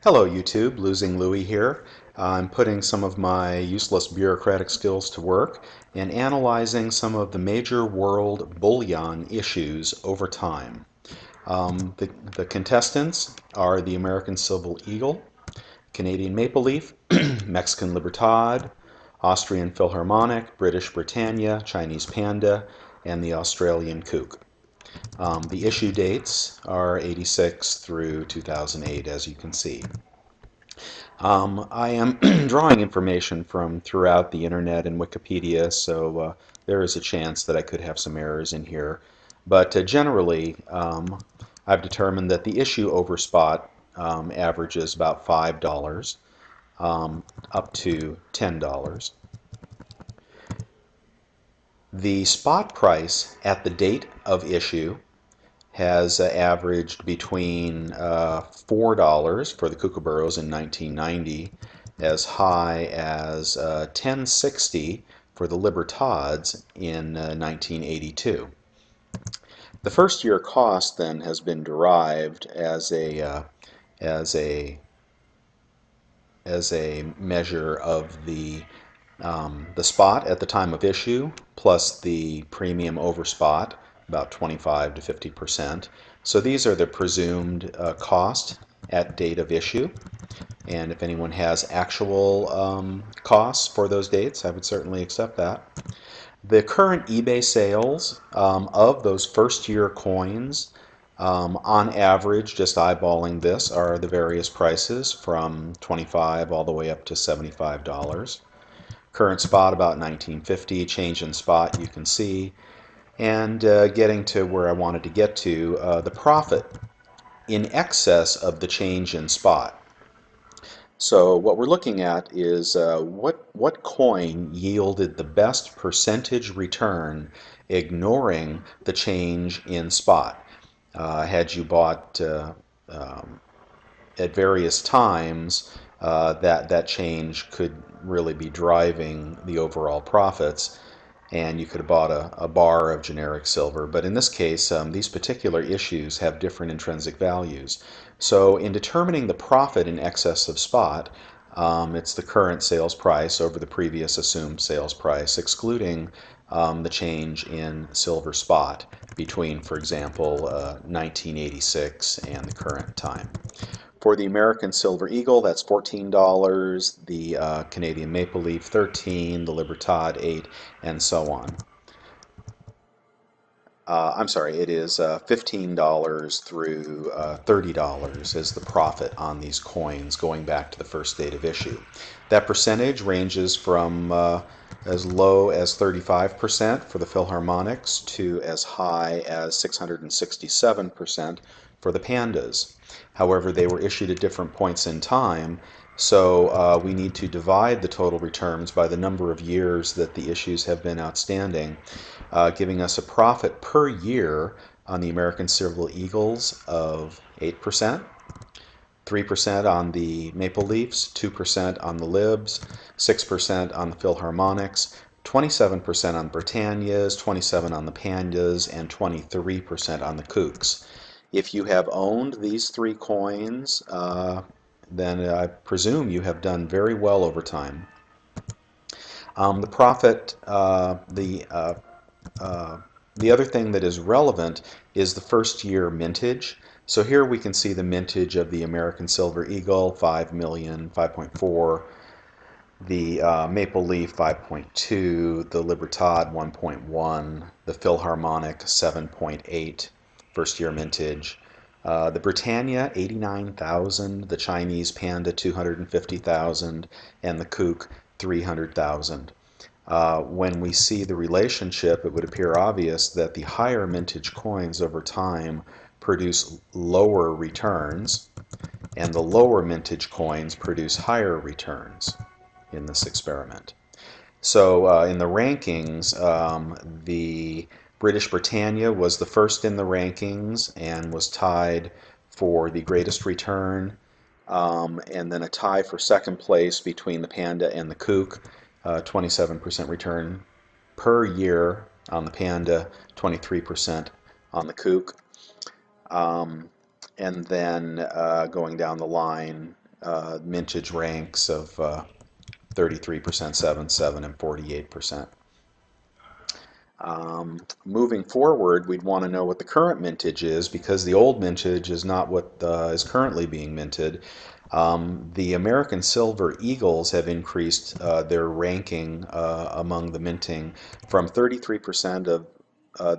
Hello YouTube, Losing Louie here. I'm putting some of my useless bureaucratic skills to work and analyzing some of the major world bullion issues over time. The contestants are the American Silver Eagle, Canadian Maple Leaf, Mexican Libertad, Austrian Philharmonic, British Britannia, Chinese Panda, and the Australian Kook. The issue dates are 86 through 2008, as you can see. I am drawing information from throughout the internet and Wikipedia, so there is a chance that I could have some errors in here. But generally, I've determined that the issue over spot averages about $5 up to $10. The spot price at the date of issue has averaged between $4 for the kookaburras in 1990, as high as $10.60 for the Libertads in 1982. The first year cost then has been derived as a as a measure of the spot at the time of issue plus the premium over spot, about 25 to 50%. So these are the presumed cost at date of issue. And if anyone has actual costs for those dates, I would certainly accept that. The current eBay sales of those first year coins, on average, just eyeballing this, are the various prices from $25 all the way up to $75. Current spot about 1950, change in spot you can see, and getting to where I wanted to get to, the profit in excess of the change in spot. So what we're looking at is what coin yielded the best percentage return ignoring the change in spot. Had you bought at various times, that change could really be driving the overall profits, and you could have bought a bar of generic silver. But in this case, these particular issues have different intrinsic values. So in determining the profit in excess of spot, it's the current sales price over the previous assumed sales price, excluding the change in silver spot between, for example, 1986 and the current time. For the American Silver Eagle, that's $14, the Canadian Maple Leaf, $13, the Libertad, $8, and so on. I'm sorry, it is $15 through $30 is the profit on these coins going back to the first date of issue. That percentage ranges from as low as 35% for the Philharmonics to as high as 667% for the Pandas. However, they were issued at different points in time, so we need to divide the total returns by the number of years that the issues have been outstanding, giving us a profit per year on the American Silver Eagles of 8%, 3% on the Maple Leafs, 2% on the Libs, 6% on the Philharmonics, 27% on Britannias, 27% on the Pandas, and 23% on the Kooks. If you have owned these three coins, then I presume you have done very well over time. The profit, the other thing that is relevant is the first year mintage. So here we can see the mintage of the American Silver Eagle, 5 million, 5.4, the Maple Leaf, 5.2, the Libertad, 1.1, the Philharmonic, 7.8, first year mintage. The Britannia, 89,000, the Chinese Panda, 250,000, and the Kook, 300,000. When we see the relationship, it would appear obvious that the higher mintage coins over time produce lower returns, and the lower mintage coins produce higher returns in this experiment. So in the rankings, the British Britannia was the first in the rankings and was tied for the greatest return, and then a tie for second place between the Panda and the Kook, 27% return per year on the Panda, 23% on the Kook. And then going down the line, mintage ranks of 33%, 7, 7, and 48%. Moving forward, we'd want to know what the current mintage is, because the old mintage is not what is currently being minted. The American Silver Eagles have increased their ranking among the minting from 33% of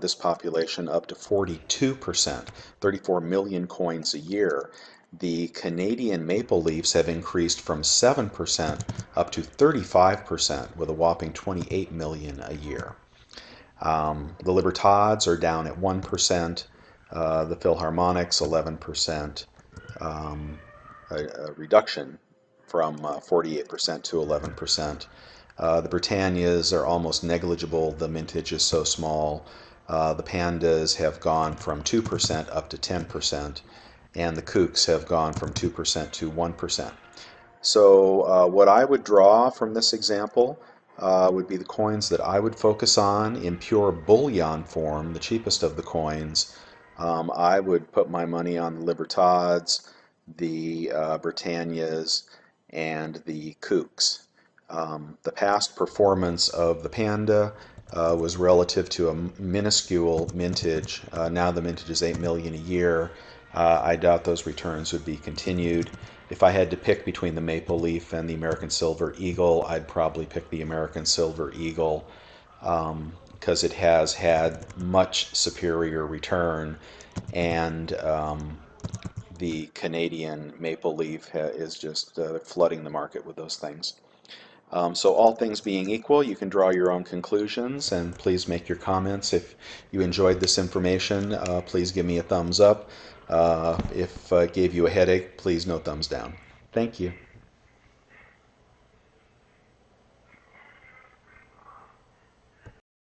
this population up to 42%, 34 million coins a year. The Canadian Maple Leafs have increased from 7% up to 35% with a whopping 28 million a year. The Libertads are down at 1%, the Philharmonics 11%, a reduction from 48% to 11%. The Britannias are almost negligible, the mintage is so small. The Pandas have gone from 2% up to 10%, and the Kooks have gone from 2% to 1%. So what I would draw from this example would be the coins that I would focus on in pure bullion form, the cheapest of the coins. I would put my money on the Libertads, the Britannias, and the Kooks. The past performance of the Panda was relative to a minuscule mintage. Now the mintage is 8 million a year. I doubt those returns would be continued. If I had to pick between the Maple Leaf and the American Silver Eagle, I'd probably pick the American Silver Eagle because it has had much superior return, and the Canadian Maple Leaf is just flooding the market with those things. So all things being equal, you can draw your own conclusions, and please make your comments. If you enjoyed this information, please give me a thumbs up. If it gave you a headache, please no thumbs down. Thank you.